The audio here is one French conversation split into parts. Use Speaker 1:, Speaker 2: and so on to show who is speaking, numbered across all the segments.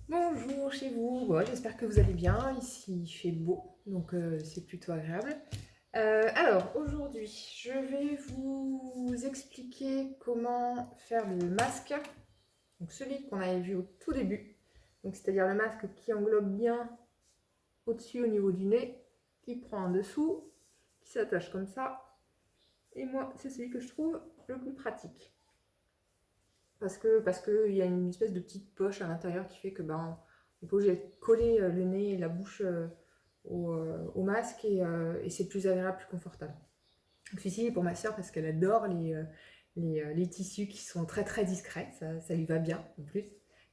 Speaker 1: Bonjour chez vous, ouais, j'espère que vous allez bien. Ici il fait beau, donc c'est plutôt agréable. Alors aujourd'hui, je vais vous expliquer comment faire le masque, donc celui qu'on avait vu au tout début. Donc c'est-à-dire le masque qui englobe bien au-dessus au niveau du nez, qui prend en dessous, qui s'attache comme ça. Et moi, c'est celui que je trouve le plus pratique. Parce que il y a une espèce de petite poche à l'intérieur qui fait que ben, on peut coller le nez et la bouche au masque et c'est plus agréable, plus confortable. Donc celui-ci est pour ma soeur parce qu'elle adore les tissus qui sont très très discrets, ça lui va bien en plus.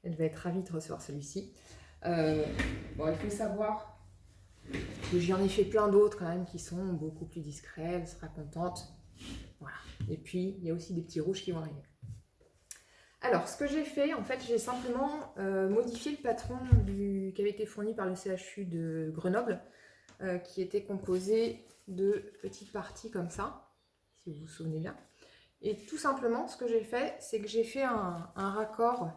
Speaker 1: Elle va être ravie de recevoir celui-ci. Euh, bon, il faut savoir que j'en ai fait plein d'autres quand même qui sont beaucoup plus discrets, elle sera contente. Voilà. Et puis il y a aussi des petits rouges qui vont arriver. Alors, ce que j'ai fait, en fait, j'ai simplement modifié le patron qui avait été fourni par le CHU de Grenoble, qui était composé de petites parties comme ça, si vous vous souvenez bien. Et tout simplement, ce que j'ai fait, c'est que j'ai fait un raccord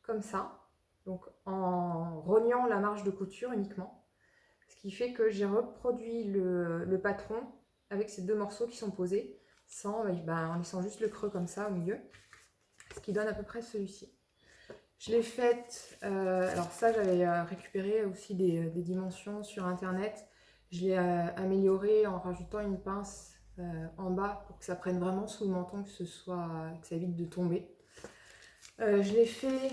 Speaker 1: comme ça, donc en rognant la marge de couture uniquement, ce qui fait que j'ai reproduit le patron avec ces deux morceaux qui sont posés, en laissant juste le creux comme ça au milieu, ce qui donne à peu près celui-ci. Je l'ai faite, alors ça j'avais récupéré aussi des dimensions sur internet, je l'ai amélioré en rajoutant une pince en bas pour que ça prenne vraiment sous le menton, que ça évite de tomber. Je l'ai fait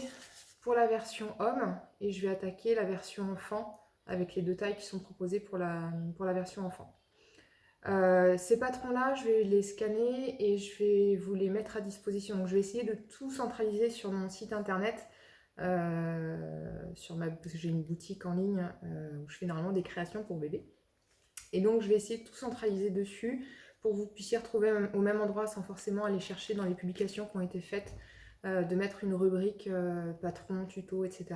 Speaker 1: pour la version homme et je vais attaquer la version enfant avec les deux tailles qui sont proposées pour la version enfant. Ces patrons-là, je vais les scanner et je vais vous les mettre à disposition. Donc, je vais essayer de tout centraliser sur mon site internet, parce que j'ai une boutique en ligne où je fais normalement des créations pour bébés. Et donc, je vais essayer de tout centraliser dessus pour que vous puissiez retrouver au même endroit sans forcément aller chercher dans les publications qui ont été faites, de mettre une rubrique patron, tuto, etc.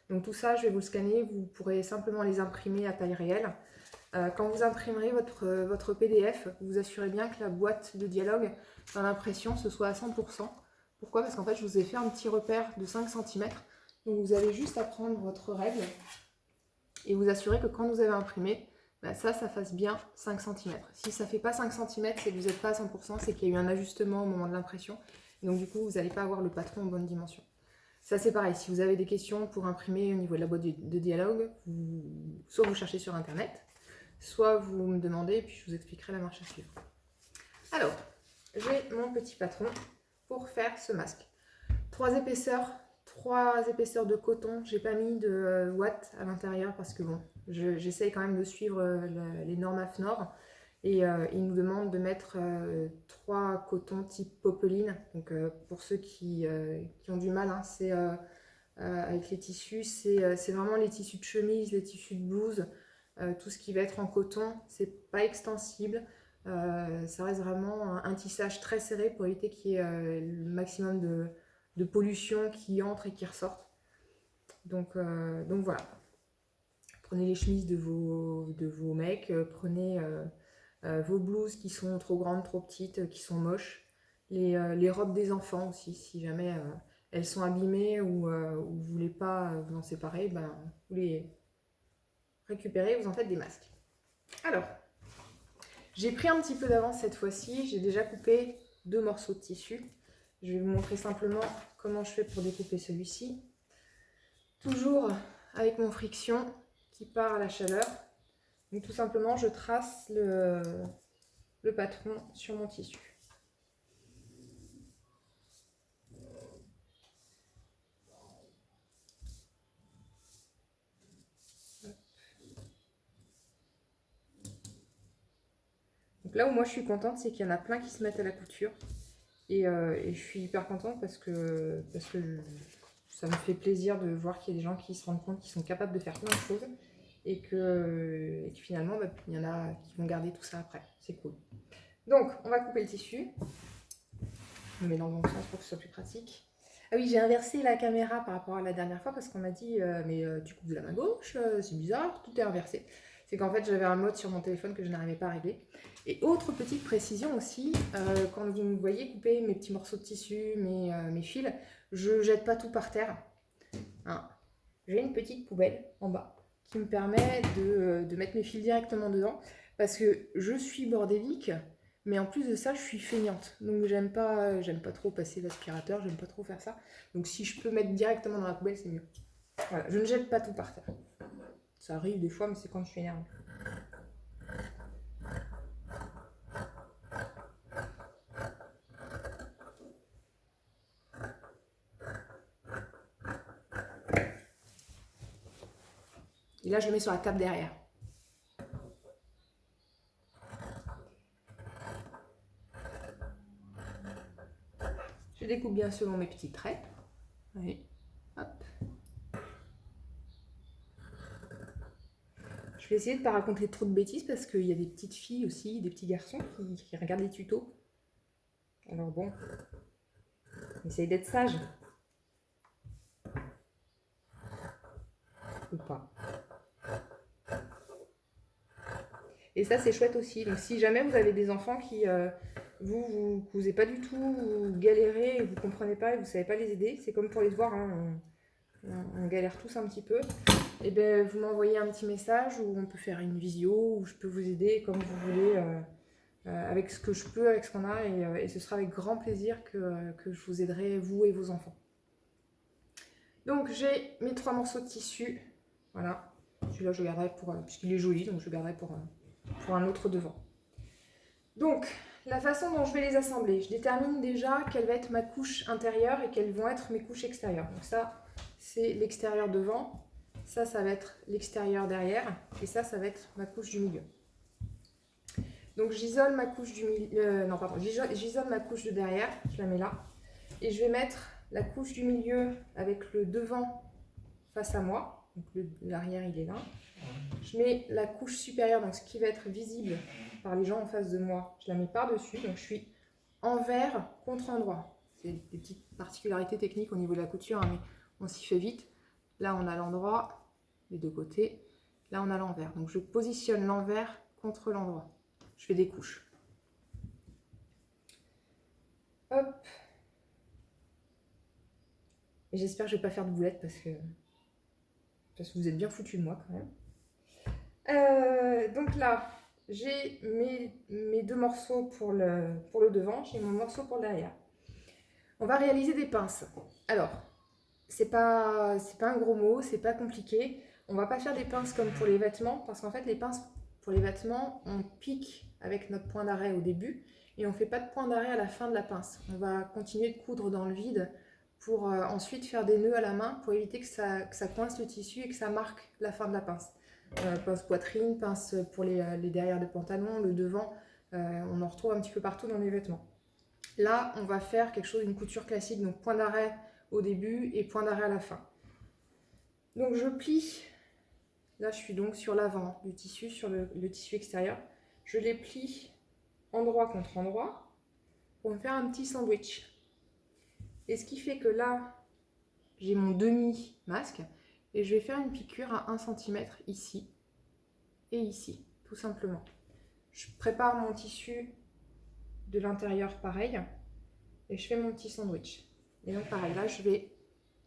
Speaker 1: Donc tout ça, je vais vous le scanner, vous pourrez simplement les imprimer à taille réelle. Quand vous imprimerez votre PDF, vous vous assurez bien que la boîte de dialogue dans l'impression ce soit à 100%. Pourquoi? Parce qu'en fait, je vous ai fait un petit repère de 5 cm. Donc vous avez juste à prendre votre règle et vous assurer que quand vous avez imprimé, ça fasse bien 5 cm. Si ça ne fait pas 5 cm, c'est que vous n'êtes pas à 100%, c'est qu'il y a eu un ajustement au moment de l'impression. Et donc du coup, vous n'allez pas avoir le patron en bonne dimension. Ça c'est pareil, si vous avez des questions pour imprimer au niveau de la boîte de dialogue, soit vous cherchez sur internet, soit vous me demandez et puis je vous expliquerai la marche à suivre. Alors, j'ai mon petit patron pour faire ce masque. Trois épaisseurs de coton. J'ai pas mis de watts à l'intérieur parce que bon, j'essaye quand même de suivre les normes AFNOR et il nous demande de mettre 3 cotons type popeline. Donc pour ceux qui ont du mal, hein, c'est avec les tissus, c'est vraiment les tissus de chemise, les tissus de blouse. Tout ce qui va être en coton, c'est pas extensible. Ça reste vraiment un tissage très serré pour éviter qu'il y ait le maximum de pollution qui entre et qui ressorte. Donc voilà. Prenez les chemises de vos mecs, prenez vos blouses qui sont trop grandes, trop petites, qui sont moches. Les robes des enfants aussi, si jamais elles sont abîmées ou vous ne voulez pas vous en séparer, vous les récupérez et vous en faites des masques. Alors, j'ai pris un petit peu d'avance cette fois-ci, j'ai déjà coupé 2 morceaux de tissu. Je vais vous montrer simplement comment je fais pour découper celui-ci. Toujours avec mon friction qui part à la chaleur. Donc tout simplement, je trace le patron sur mon tissu. Donc là où moi je suis contente, c'est qu'il y en a plein qui se mettent à la couture. Et je suis hyper contente parce que ça me fait plaisir de voir qu'il y a des gens qui se rendent compte qu'ils sont capables de faire plein de choses et que finalement, il y en a qui vont garder tout ça après. C'est cool. Donc, on va couper le tissu. Je me mets dans le bon sens pour que ce soit plus pratique. Ah oui, j'ai inversé la caméra par rapport à la dernière fois parce qu'on m'a dit mais tu coupes de la main gauche, c'est bizarre, tout est inversé. C'est qu'en fait j'avais un mode sur mon téléphone que je n'arrivais pas à régler. Et autre petite précision aussi, quand vous me voyez couper mes petits morceaux de tissu, mes fils, je jette pas tout par terre. Hein. j'ai une petite poubelle en bas qui me permet de mettre mes fils directement dedans parce que je suis bordélique, mais en plus de ça, je suis feignante. Donc j'aime pas trop passer l'aspirateur, j'aime pas trop faire ça. Donc si je peux mettre directement dans la poubelle, c'est mieux. Voilà, je ne jette pas tout par terre. Ça arrive des fois, mais c'est quand je suis énervée. Et là, je le mets sur la table derrière. Je découpe bien selon mes petits traits. Allez, hop. Je vais essayer de ne pas raconter trop de bêtises parce qu'il y a des petites filles aussi, des petits garçons qui regardent les tutos. Alors bon, essaye d'être sage. Ou pas. Et ça, c'est chouette aussi. Donc si jamais vous avez des enfants qui, vous n'osez pas du tout, vous galérez, et vous ne comprenez pas et vous ne savez pas les aider, c'est comme pour les devoirs, hein, on galère tous un petit peu. Et bien, vous m'envoyez un petit message où on peut faire une visio, où je peux vous aider comme vous voulez, avec ce que je peux, avec ce qu'on a, et ce sera avec grand plaisir que je vous aiderai, vous et vos enfants. Donc j'ai mes 3 morceaux de tissu, voilà. Celui-là je le garderai pour, puisqu'il est joli, donc je le garderai pour un autre devant. Donc, la façon dont je vais les assembler, je détermine déjà quelle va être ma couche intérieure et quelles vont être mes couches extérieures. Donc ça, c'est l'extérieur devant, ça va être l'extérieur derrière, et ça va être ma couche du milieu. Donc j'isole ma couche du milieu, j'isole ma couche de derrière, je la mets là, et je vais mettre la couche du milieu avec le devant face à moi, donc l'arrière il est là. Je mets la couche supérieure, donc ce qui va être visible par les gens en face de moi, je la mets par-dessus, donc je suis envers contre endroit. C'est des petites particularités techniques au niveau de la couture, hein, mais on s'y fait vite. Là on a l'endroit, les deux côtés, là on a l'envers. Donc je positionne l'envers contre l'endroit. Je fais des couches. Hop. Et j'espère que je ne vais pas faire de boulettes parce que vous êtes bien foutus de moi quand même. Donc là, j'ai mes 2 morceaux pour le devant, j'ai mon morceau pour le derrière. On va réaliser des pinces. Alors, c'est pas un gros mot, c'est pas compliqué. On va pas faire des pinces comme pour les vêtements, parce qu'en fait, les pinces pour les vêtements, on pique avec notre point d'arrêt au début, et on fait pas de point d'arrêt à la fin de la pince. On va continuer de coudre dans le vide pour ensuite faire des nœuds à la main pour éviter que ça coince le tissu et que ça marque la fin de la pince. Pince poitrine, pince pour les derrières de pantalon, le devant, on en retrouve un petit peu partout dans les vêtements. Là, on va faire quelque chose, une couture classique, donc point d'arrêt au début et point d'arrêt à la fin. Donc je plie, là je suis donc sur l'avant du tissu, sur le tissu extérieur. Je les plie endroit contre endroit pour me faire un petit sandwich. Et ce qui fait que là, j'ai mon demi-masque et je vais faire une piqûre à 1 cm ici et ici, tout simplement. Je prépare mon tissu de l'intérieur pareil et je fais mon petit sandwich. Et donc pareil, là je vais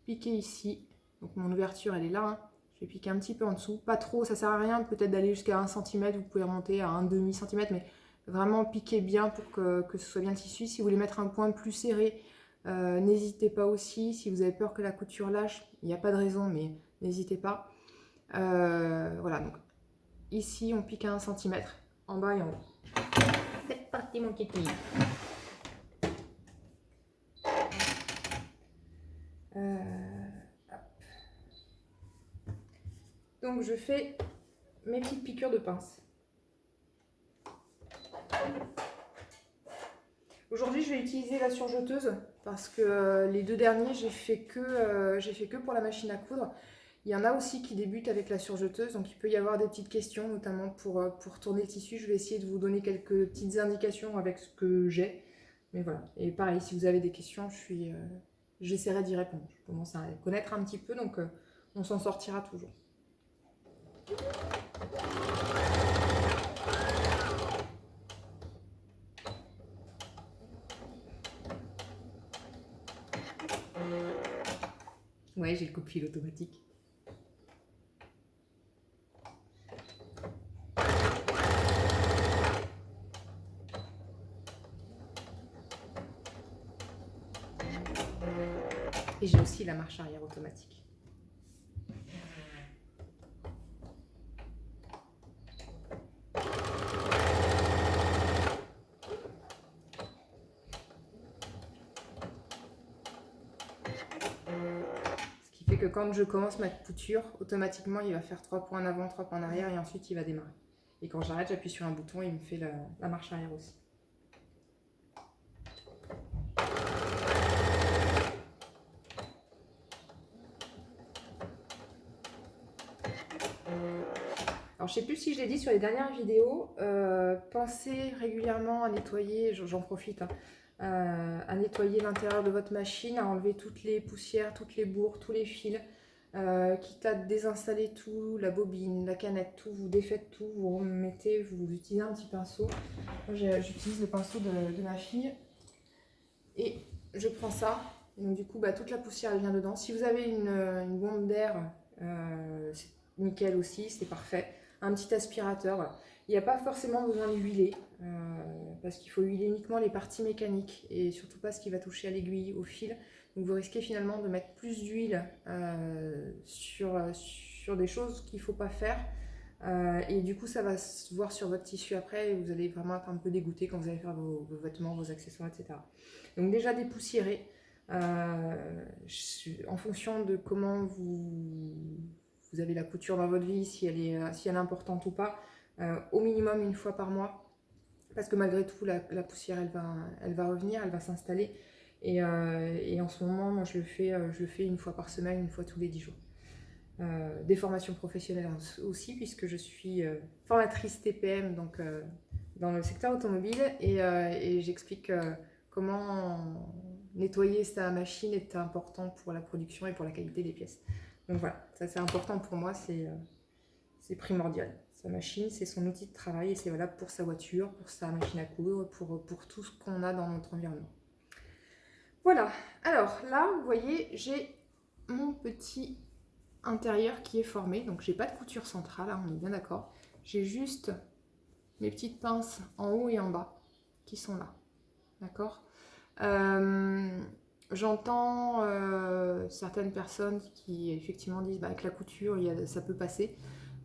Speaker 1: piquer ici, donc mon ouverture elle est là, hein. Je vais piquer un petit peu en dessous, pas trop, ça sert à rien peut-être d'aller jusqu'à 1 cm, vous pouvez remonter à 1,5 cm, mais vraiment piquer bien pour que ce soit bien tissu. Si vous voulez mettre un point plus serré, n'hésitez pas aussi. Si vous avez peur que la couture lâche, il n'y a pas de raison, mais n'hésitez pas. Voilà, donc ici on pique à 1 cm, en bas et en haut. C'est parti mon kiki. Donc je fais mes petites piqûres de pince. Aujourd'hui je vais utiliser la surjeteuse parce que les 2 derniers j'ai fait que pour la machine à coudre. Il y en a aussi qui débutent avec la surjeteuse, donc il peut y avoir des petites questions, notamment pour tourner le tissu. Je vais essayer de vous donner quelques petites indications avec ce que j'ai. Mais voilà, et pareil, si vous avez des questions, j'essaierai d'y répondre. Je commence à les connaître un petit peu, donc on s'en sortira toujours. Ouais, j'ai le coupe-fil automatique. Et j'ai aussi la marche arrière automatique. Ce qui fait que quand je commence ma couture, automatiquement il va faire 3 points en avant, 3 points en arrière et ensuite il va démarrer. Et quand j'arrête, j'appuie sur un bouton et il me fait la marche arrière aussi. Alors, je ne sais plus si je l'ai dit sur les dernières vidéos, pensez régulièrement à nettoyer, j'en profite, à nettoyer l'intérieur de votre machine, à enlever toutes les poussières, toutes les bourres, tous les fils, quitte à désinstaller tout, la bobine, la canette, tout, vous défaites tout, vous remettez, vous utilisez un petit pinceau. Moi, j'utilise le pinceau de ma fille et je prends ça. Et donc, du coup, toute la poussière elle vient dedans. Si vous avez une bombe d'air, c'est nickel aussi, c'est parfait. Un petit aspirateur, voilà. Il n'y a pas forcément besoin de l'huiler, parce qu'il faut huiler uniquement les parties mécaniques et surtout pas ce qui va toucher à l'aiguille, au fil. Donc vous risquez finalement de mettre plus d'huile sur des choses qu'il ne faut pas faire. Et du coup ça va se voir sur votre tissu après et vous allez vraiment être un peu dégoûté quand vous allez faire vos vêtements, vos accessoires, etc. Donc déjà dépoussiérer en fonction de comment vous avez la couture dans votre vie, si elle est importante ou pas, au minimum une fois par mois, parce que malgré tout, la poussière, elle va revenir, elle va s'installer. Et en ce moment, moi, je le fais une fois par semaine, une fois tous les 10 jours. Des formations professionnelles aussi, puisque je suis formatrice TPM, donc dans le secteur automobile, et j'explique comment nettoyer sa machine est important pour la production et pour la qualité des pièces. Donc voilà, ça c'est important pour moi, c'est primordial. Sa machine, c'est son outil de travail et c'est valable pour sa voiture, pour sa machine à coudre, pour tout ce qu'on a dans notre environnement. Voilà, alors là, vous voyez, j'ai mon petit intérieur qui est formé, donc j'ai pas de couture centrale, hein, on est bien d'accord. J'ai juste mes petites pinces en haut et en bas qui sont là, d'accord. J'entends certaines personnes qui effectivement disent avec la couture ça peut passer.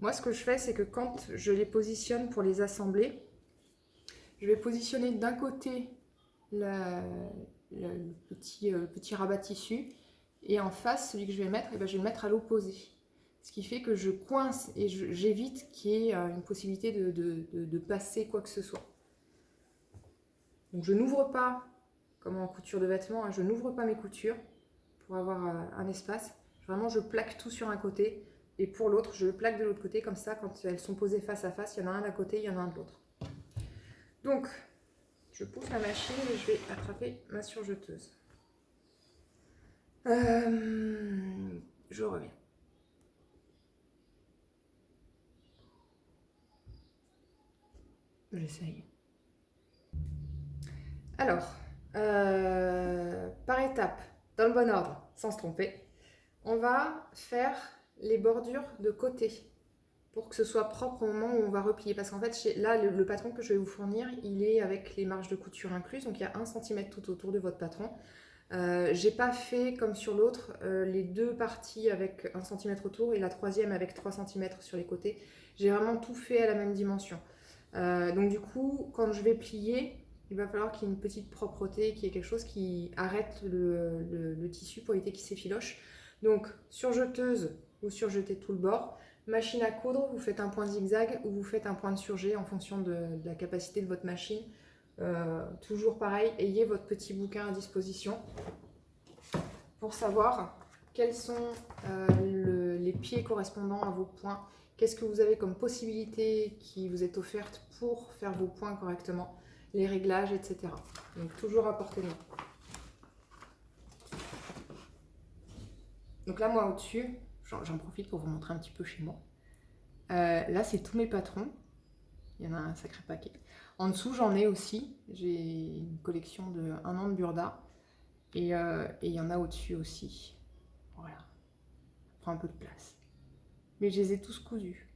Speaker 1: Moi ce que je fais c'est que quand je les positionne pour les assembler, je vais positionner d'un côté le petit rabat tissu et en face celui que je vais mettre, je vais le mettre à l'opposé. Ce qui fait que je coince et j'évite qu'il y ait une possibilité de passer quoi que ce soit. Donc je n'ouvre pas comme en couture de vêtements, hein, je n'ouvre pas mes coutures pour avoir un espace. Vraiment, je plaque tout sur un côté et pour l'autre, je le plaque de l'autre côté. Comme ça, quand elles sont posées face à face, il y en a un d'un côté, il y en a un de l'autre. Donc, je pousse la machine et je vais attraper ma surjeteuse. Je reviens. J'essaye. Alors, par étapes, dans le bon ordre, sans se tromper, on va faire les bordures de côté pour que ce soit propre au moment où on va replier. Parce qu'en fait, là, le patron que je vais vous fournir, il est avec les marges de couture incluses, donc il y a 1 cm tout autour de votre patron. J'ai pas fait comme sur l'autre les deux parties avec 1 cm autour et la troisième avec 3 cm sur les côtés. J'ai vraiment tout fait à la même dimension. Donc du coup, quand je vais plier, il va falloir qu'il y ait une petite propreté, qu'il y ait quelque chose qui arrête le tissu pour éviter qu'il s'effiloche. Donc surjeteuse, vous surjetez tout le bord. Machine à coudre, vous faites un point zigzag ou vous faites un point de surjet en fonction de la capacité de votre machine. Toujours pareil, ayez votre petit bouquin à disposition pour savoir quels sont les pieds correspondant à vos points. Qu'est-ce que vous avez comme possibilité qui vous est offerte pour faire vos points correctement, les réglages, etc. Donc toujours à portée de main. Donc là, moi au-dessus, j'en profite pour vous montrer un petit peu chez moi. Là, c'est tous mes patrons. Il y en a un sacré paquet. En dessous, j'en ai aussi. J'ai une collection de 1 an de Burda. Et il y en a au-dessus aussi. Voilà. Ça prend un peu de place. Mais je les ai tous cousus.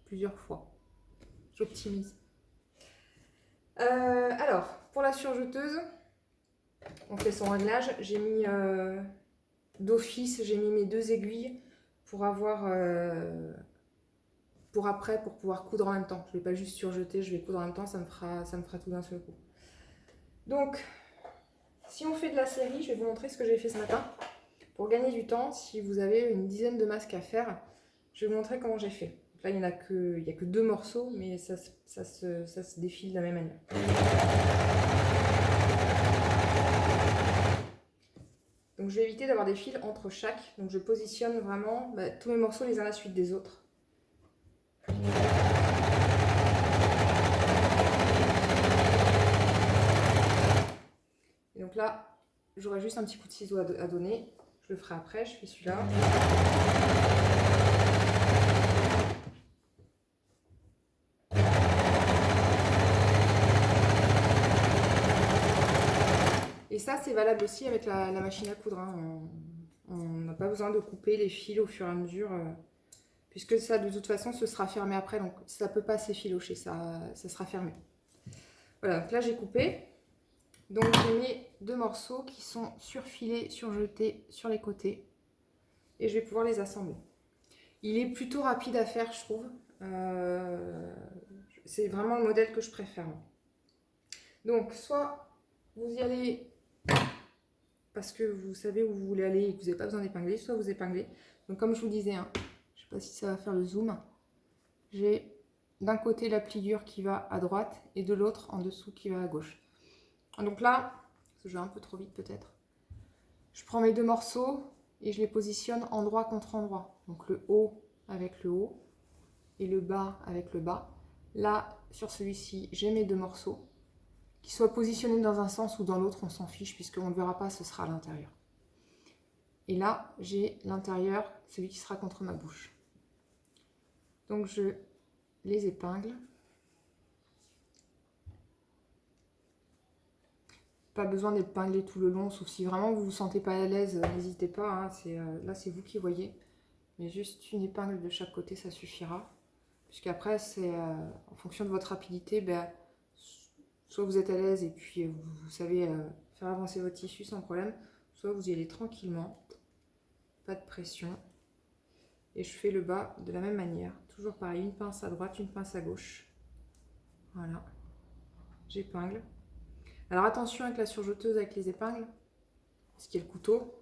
Speaker 1: Plusieurs fois. J'optimise. Alors, pour la surjeteuse, on fait son réglage. J'ai mis d'office, j'ai mis mes 2 aiguilles pour avoir... pour après, pour pouvoir coudre en même temps. Je ne vais pas juste surjeter, je vais coudre en même temps, ça me fera tout d'un seul coup. Donc, si on fait de la série, je vais vous montrer ce que j'ai fait ce matin. Pour gagner du temps, si vous avez une dizaine de masques à faire, je vais vous montrer comment j'ai fait. Là, il n'y a que 2 morceaux, mais ça se défile de la même manière. Donc, je vais éviter d'avoir des fils entre chaque. Donc, je positionne vraiment tous mes morceaux les uns à la suite des autres. Et donc là, j'aurai juste un petit coup de ciseau à donner. Je le ferai après, je fais celui-là. Et ça, c'est valable aussi avec la machine à coudre. Hein. On n'a pas besoin de couper les fils au fur et à mesure, puisque ça, de toute façon, ce sera fermé après. Donc, ça ne peut pas s'effilocher, ça sera fermé. Voilà, donc là, j'ai coupé. Donc, j'ai mis 2 morceaux qui sont surfilés, surjetés sur les côtés. Et je vais pouvoir les assembler. Il est plutôt rapide à faire, je trouve. C'est vraiment le modèle que je préfère. Donc, soit vous y allez parce que vous savez où vous voulez aller et que vous n'avez pas besoin d'épingler, soit vous épinglez. Donc, comme je vous disais, hein, je ne sais pas si ça va faire le zoom, j'ai d'un côté la pliure qui va à droite et de l'autre en dessous qui va à gauche. Donc là, je vais un peu trop vite peut-être, je prends mes 2 morceaux et je les positionne endroit contre endroit. Donc le haut avec le haut et le bas avec le bas. Là, sur celui-ci, j'ai mes 2 morceaux. Qu'ils soient positionnés dans un sens ou dans l'autre, on s'en fiche, puisqu'on ne le verra pas, ce sera à l'intérieur. Et là, j'ai l'intérieur, celui qui sera contre ma bouche. Donc je les épingle. Pas besoin d'épingler tout le long, sauf si vraiment vous vous sentez pas à l'aise, n'hésitez pas. Hein, là, c'est vous qui voyez. Mais juste une épingle de chaque côté, ça suffira. Puisqu'après, c'est en fonction de votre rapidité, soit vous êtes à l'aise et puis vous savez faire avancer votre tissu sans problème, soit vous y allez tranquillement, pas de pression. Et je fais le bas de la même manière, toujours pareil, une pince à droite, une pince à gauche. Voilà, j'épingle. Alors attention avec la surjeteuse, avec les épingles, parce qu'il y a le couteau.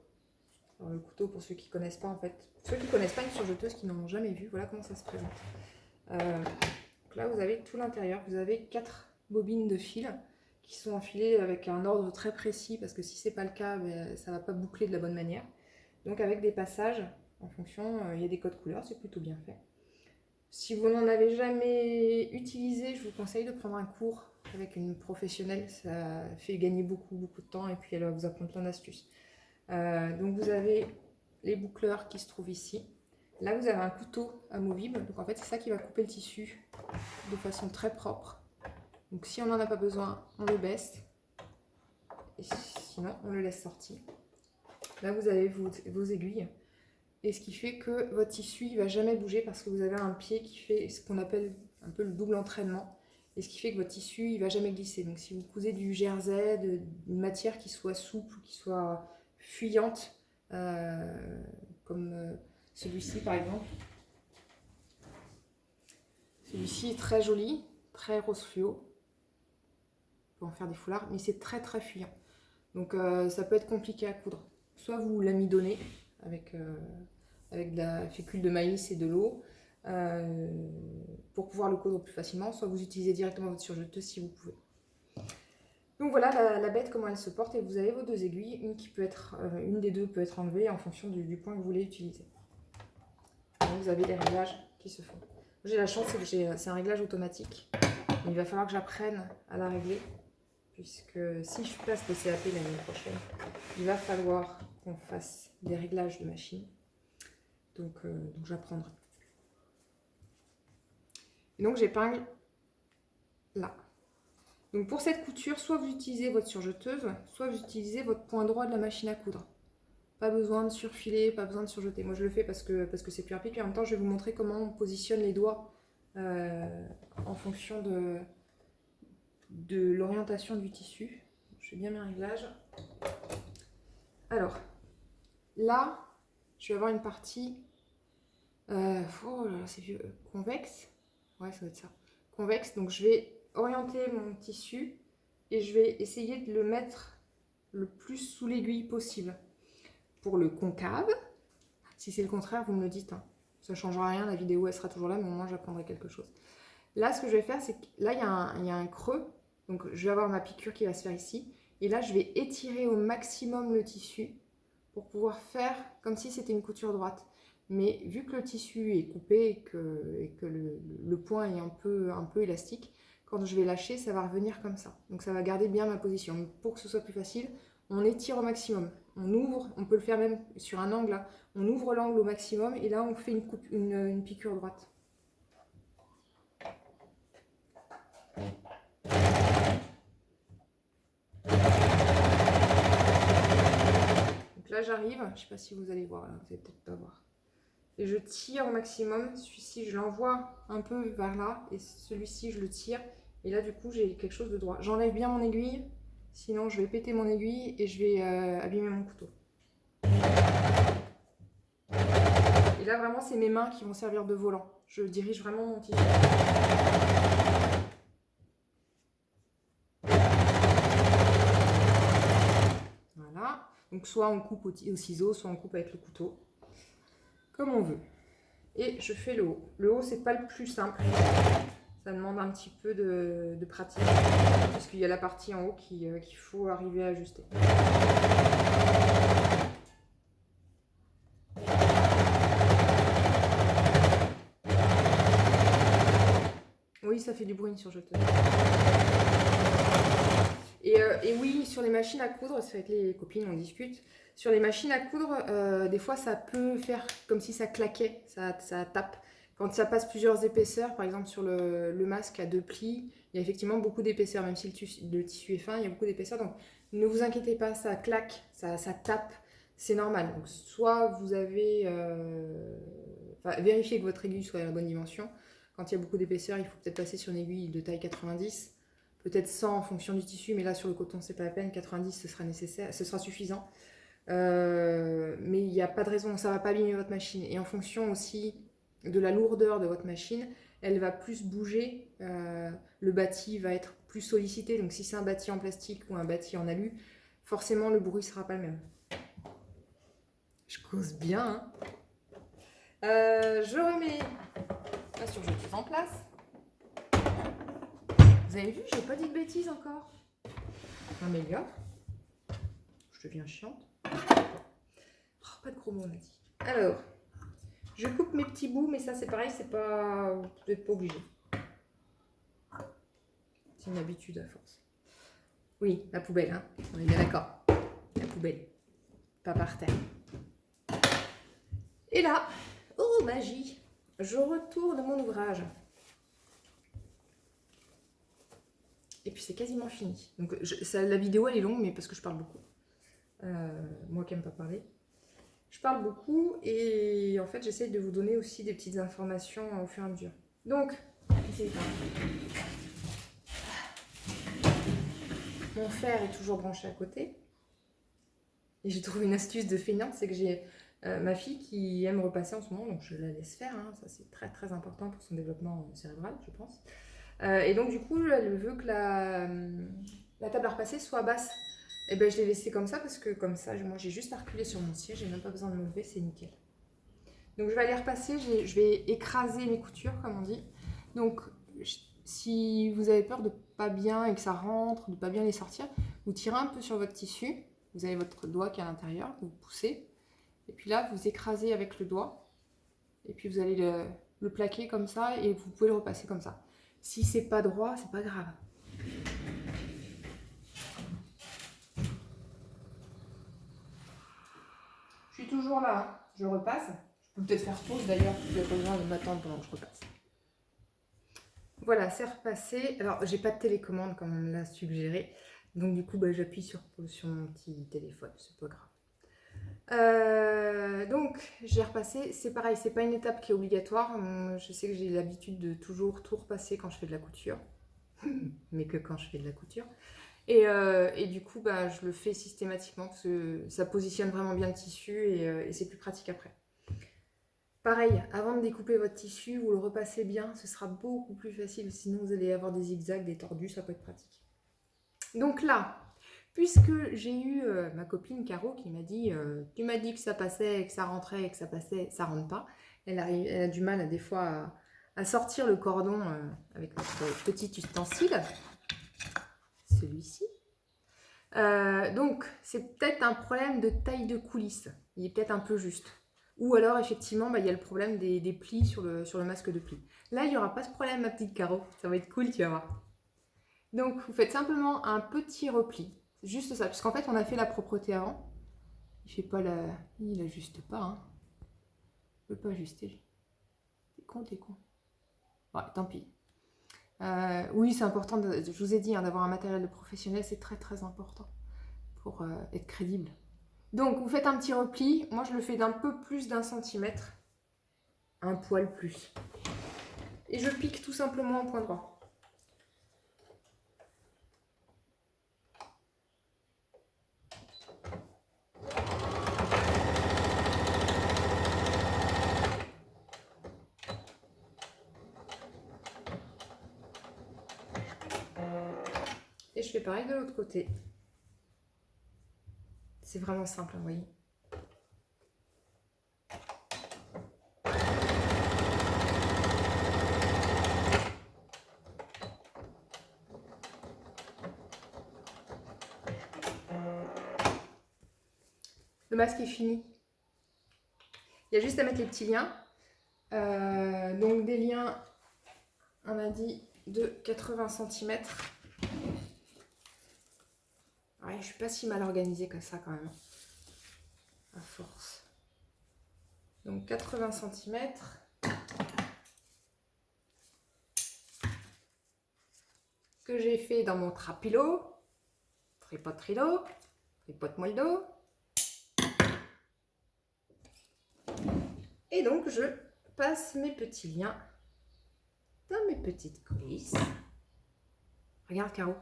Speaker 1: Alors le couteau, pour ceux qui ne connaissent pas en fait, ceux qui ne connaissent pas une surjeteuse, qui n'en ont jamais vu, voilà comment ça se présente. Donc là, vous avez tout l'intérieur, vous avez 4 bobines de fil qui sont enfilées avec un ordre très précis, parce que si ce n'est pas le cas, ça ne va pas boucler de la bonne manière. Donc avec des passages, en fonction, il y a des codes couleurs, c'est plutôt bien fait. Si vous n'en avez jamais utilisé, je vous conseille de prendre un cours avec une professionnelle, ça fait gagner beaucoup de temps et puis elle va vous apprendre plein d'astuces. Donc vous avez les boucleurs qui se trouvent ici. Là vous avez un couteau amovible, donc en fait c'est ça qui va couper le tissu de façon très propre. Donc si on n'en a pas besoin, on le baisse, et sinon on le laisse sortir. Là vous avez vos aiguilles, et ce qui fait que votre tissu il va jamais bouger parce que vous avez un pied qui fait ce qu'on appelle un peu le double entraînement, et ce qui fait que votre tissu il va jamais glisser. Donc si vous cousez du jersey, d'une matière qui soit souple, qui soit fuyante, comme celui-ci par exemple. Celui-ci est très joli, très rose fluo. On peut en faire des foulards, mais c'est très fuyant. Donc ça peut être compliqué à coudre. Soit vous l'amidonnez avec de la fécule de maïs et de l'eau pour pouvoir le coudre plus facilement, soit vous utilisez directement votre surjeteuse si vous pouvez. Donc voilà la bête, comment elle se porte, et vous avez vos 2 aiguilles, une des deux peut être enlevée en fonction du point que vous voulez utiliser. Donc vous avez les réglages qui se font. J'ai la chance, c'est un réglage automatique. Il va falloir que j'apprenne à la régler, puisque si je passe le CAP l'année prochaine, il va falloir qu'on fasse des réglages de machine. Donc j'apprendrai. Et donc j'épingle là. Donc pour cette couture, soit vous utilisez votre surjeteuse, soit vous utilisez votre point droit de la machine à coudre. Pas besoin de surfiler, pas besoin de surjeter. Moi je le fais parce que c'est plus rapide. Puis en même temps, je vais vous montrer comment on positionne les doigts en fonction de l'orientation du tissu. Je fais bien mes réglages. Alors, là, je vais avoir une partie, oh là là, c'est vieux, convexe. Ouais, ça doit être ça. Convexe, donc je vais orienter mon tissu et je vais essayer de le mettre le plus sous l'aiguille possible. Pour le concave, si c'est le contraire, vous me le dites. Hein. Ça ne changera rien, la vidéo elle sera toujours là, mais au moins j'apprendrai quelque chose. Là, ce que je vais faire, c'est que là, il y a un creux. Donc, je vais avoir ma piqûre qui va se faire ici. Et là, je vais étirer au maximum le tissu pour pouvoir faire comme si c'était une couture droite. Mais vu que le tissu est coupé et que le point est un peu élastique, quand je vais lâcher, ça va revenir comme ça. Donc, ça va garder bien ma position. Mais pour que ce soit plus facile, on étire au maximum. On ouvre, on peut le faire même sur un angle. Là. On ouvre l'angle au maximum et là, on fait une piqûre droite. Donc là j'arrive, je ne sais pas si vous allez voir, là, vous allez peut-être pas voir. Et je tire au maximum, celui-ci je l'envoie un peu vers là, et celui-ci je le tire. Et là du coup j'ai quelque chose de droit. J'enlève bien mon aiguille, sinon je vais péter mon aiguille et je vais abîmer mon couteau. Et là vraiment c'est mes mains qui vont servir de volant. Je dirige vraiment mon tissu. Voilà. Donc soit on coupe au ciseau, soit on coupe avec le couteau. Comme on veut. Et je fais le haut. Le haut, c'est pas le plus simple. Ça demande un petit peu de pratique. Parce qu'il y a la partie en haut qu'il faut arriver à ajuster. Oui, ça fait du bruit sur jeteuse. Et oui, sur les machines à coudre, c'est avec les copines, on discute. Sur les machines à coudre, des fois, ça peut faire comme si ça claquait, ça tape. Quand ça passe plusieurs épaisseurs, par exemple sur le masque à 2 plis, il y a effectivement beaucoup d'épaisseur, même si le tissu est fin, il y a beaucoup d'épaisseur. Donc ne vous inquiétez pas, ça claque, ça tape, c'est normal. Donc soit vous avez... vérifiez que votre aiguille soit à la bonne dimension. Quand il y a beaucoup d'épaisseur, il faut peut-être passer sur une aiguille de taille 90. Peut-être 100 en fonction du tissu, mais là sur le coton c'est pas la peine, 90 ce sera nécessaire, ce sera suffisant. Mais il n'y a pas de raison, ça ne va pas abîmer votre machine. Et en fonction aussi de la lourdeur de votre machine, elle va plus bouger, le bâti va être plus sollicité. Donc si c'est un bâti en plastique ou un bâti en alu, forcément le bruit ne sera pas le même. Je cause bien. Hein. Je remets la surjeteuse en place. Vous avez vu, j'ai pas dit de bêtises encore. J'améliore. Je deviens chiante. Oh, pas de gros mots, on a dit. Alors, je coupe mes petits bouts, mais ça c'est pareil, c'est pas... Vous n'êtes pas obligé. C'est une habitude à force. Oui, la poubelle, hein. On est bien d'accord. La poubelle. Pas par terre. Et là, oh magie, je retourne mon ouvrage. Et puis c'est quasiment fini. Donc la vidéo elle est longue, mais parce que je parle beaucoup. Moi qui n'aime pas parler. Je parle beaucoup et en fait j'essaie de vous donner aussi des petites informations au fur et à mesure. Donc, mon fer est toujours branché à côté. Et j'ai trouvé une astuce de feignante, c'est que j'ai ma fille qui aime repasser en ce moment, donc je la laisse faire. Hein, ça c'est très très important pour son développement cérébral, je pense. Et donc du coup, elle veut que la table à repasser soit basse. Et ben je l'ai laissée comme ça parce que comme ça, moi j'ai juste à reculer sur mon siège, j'ai même pas besoin de me lever, c'est nickel. Donc je vais aller repasser, je vais écraser mes coutures comme on dit. Donc si vous avez peur de pas bien et que ça rentre, de pas bien les sortir, vous tirez un peu sur votre tissu, vous avez votre doigt qui est à l'intérieur, vous poussez, et puis là vous écrasez avec le doigt, et puis vous allez le plaquer comme ça et vous pouvez le repasser comme ça. Si c'est pas droit, c'est pas grave. Je suis toujours là, hein. Je repasse. Je peux peut-être faire pause d'ailleurs, vous n'avez pas besoin de m'attendre pendant que je repasse. Voilà, c'est repassé. Alors, j'ai pas de télécommande comme on me l'a suggéré. Donc du coup, j'appuie sur pause sur mon petit téléphone, c'est pas grave. Donc, j'ai repassé. C'est pareil, c'est pas une étape qui est obligatoire. Je sais que j'ai l'habitude de toujours tout repasser quand je fais de la couture. Mais que quand je fais de la couture. Et du coup, bah, je le fais systématiquement parce que ça positionne vraiment bien le tissu et c'est plus pratique après. Pareil, avant de découper votre tissu, vous le repassez bien, ce sera beaucoup plus facile. Sinon, vous allez avoir des zigzags, des tordus, ça peut être pratique. Donc là, puisque j'ai eu ma copine Caro qui m'a dit tu m'as dit que ça passait, que ça rentrait, et que ça passait, ça rentre pas. Elle a du mal des fois à sortir le cordon avec notre petit ustensile. Celui-ci. Donc, c'est peut-être un problème de taille de coulisse. Il est peut-être un peu juste. Ou alors, effectivement, bah, il y a le problème des plis sur le masque de plis. Là, il n'y aura pas ce problème, ma petite Caro. Ça va être cool, tu vas voir. Donc, vous faites simplement un petit repli. C'est juste ça. Puisqu'en fait, on a fait la propreté avant. Il fait pas la... Il ajuste pas, hein. Il peut pas ajuster. T'es con, t'es con. Ouais, tant pis. Oui, c'est important, je vous ai dit, hein, d'avoir un matériel de professionnel, c'est très très important pour être crédible. Donc, vous faites un petit repli. Moi, je le fais d'un peu plus d'1 centimètre. Un poil plus. Et je pique tout simplement en point droit. Et je fais pareil de l'autre côté. C'est vraiment simple, vous voyez. Le masque est fini. Il y a juste à mettre les petits liens. Donc des liens, on a dit, de 80 cm. Ouais, je suis pas si mal organisée que ça quand même. À force. Donc 80 cm. Que j'ai fait dans mon trapilo. Tripotrilo. Tripote-moldo. Et donc je passe mes petits liens dans mes petites coulisses. Regarde Caro.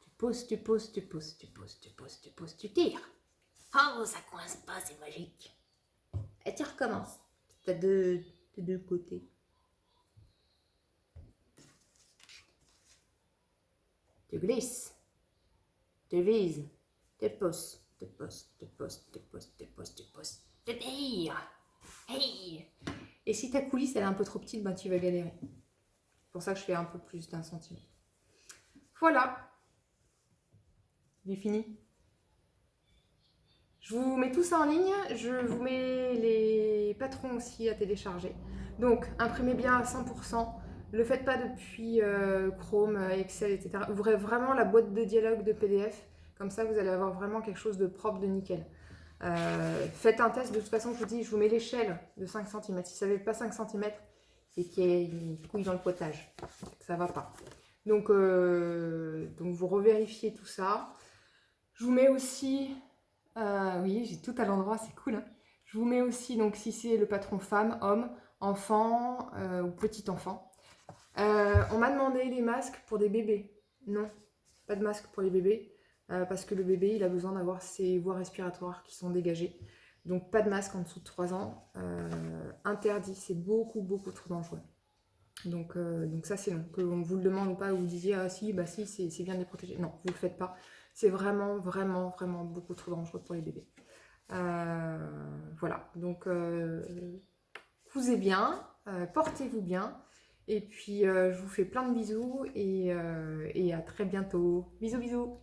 Speaker 1: Tu poses, tu poses, tu poses, tu poses, tu poses, tu poses, tu tires. Oh, ça coince pas, c'est magique. Et tu recommences. T'as de deux côtés. Tu glisses. Tu vises. Tu poses. Tu poses, tu poses, tu poses, tu poses, tu poses. Tu tires. Hey. Et si ta coulisse elle est un peu trop petite, ben tu vas galérer. C'est pour ça que je fais un peu plus d'1 centimètre. Voilà. J'ai fini. Je vous mets tout ça en ligne. Je vous mets les patrons aussi à télécharger. Donc, imprimez bien à 100%. Ne le faites pas depuis Chrome, Excel, etc. Ouvrez vraiment la boîte de dialogue de PDF. Comme ça, vous allez avoir vraiment quelque chose de propre, de nickel. Faites un test. De toute façon, je vous dis, je vous mets l'échelle de 5 cm. Si ça ne fait pas 5 cm, c'est qu'il y a une couille dans le potage. Ça ne va pas. Donc vous revérifiez tout ça. Je vous mets aussi... oui, j'ai tout à l'endroit, c'est cool. Hein. Je vous mets aussi, donc si c'est le patron femme, homme, enfant ou petit enfant. On m'a demandé des masques pour des bébés. Non, pas de masque pour les bébés. Parce que le bébé, il a besoin d'avoir ses voies respiratoires qui sont dégagées. Donc pas de masque en dessous de 3 ans. Interdit, c'est beaucoup, beaucoup trop dangereux. Donc ça, c'est non. Qu'on vous le demande ou pas, ou vous disiez, ah si, bah si, c'est bien de les protéger. Non, vous le faites pas. C'est vraiment, vraiment, vraiment beaucoup trop dangereux pour les bébés. Voilà, donc cousez bien, portez-vous bien. Et puis, je vous fais plein de bisous et à très bientôt. Bisous, bisous.